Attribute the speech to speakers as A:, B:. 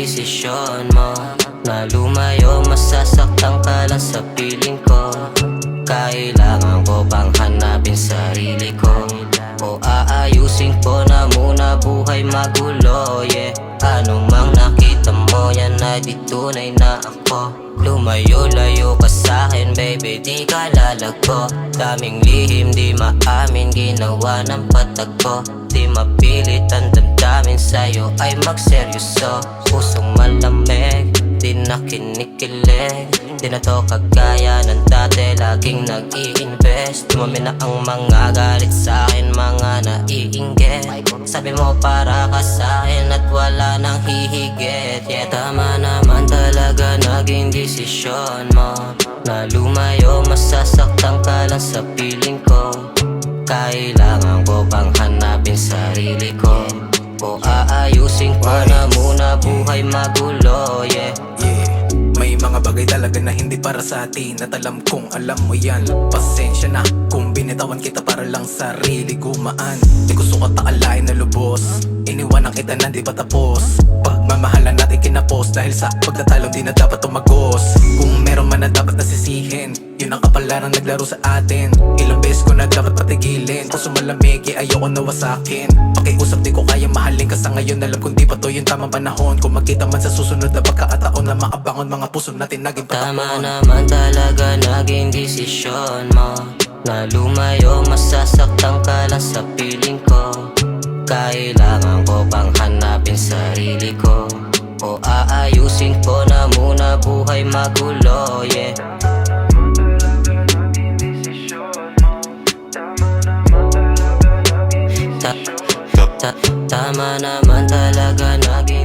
A: desisyon mo na lumayo, masasaktan ka lang sa piling ko. Kailangan ko bang hanapin sarili ko, o aayusin ko na muna buhay magulo, yeah. Anong mang nakita mo, yan ay di tunay na ako. Lumayo-layo ka sa'kin, baby, di ka lalago. Daming lihim, di maamin, ginawa ng patag ko. Di mapilit ang damdamin sa'yo ay magseryoso. Pusong malamig, di na kinikilig. Di na to kagaya ng dati, laging nag-i-invest. Dumami na ang mga galit sa'kin, mga naiinggit. Sabi mo para ka sa'kin at wala nang hihigit, yeah. Tama naman talaga naging desisyon mo na lumayo, masasaktan ka lang sa piling ko. Kailangan ko bang hanapin sarili ko, o aayusin ko na muna buhay magulo, yeah.
B: May mga bagay talaga na hindi para sa atin, at alam kong alam mo yan. Pasensya na kung binitawan kita para lang sarili gumaan. Di gusto ko taalain na lubos, iniwanan kita na di pa tapos. Pagmamahalan natin kinapos, dahil sa pagtatalo di na dapat tumagos. Kung meron man na dapat nasisihin, yun ang kapalaran naglaro sa atin. Ilang beses ko na dapat patigilin, kung sumalamig ayoko nawasakin. Pakiusap di ko kaya mahalin ka sa ngayon, alam kong di pa to yung tamang panahon. Kung magkita man sa susunod na pagkakataon, na makabangon mga puso natin naging patapon.
A: Tama naman talaga naging desisyon mo na lumayo, masasaktan ka lang sa piling ko. Kailangan ko bang hanapin sarili ko, o aayusin ko na muna buhay magulo, yeah. Tama naman talaga naging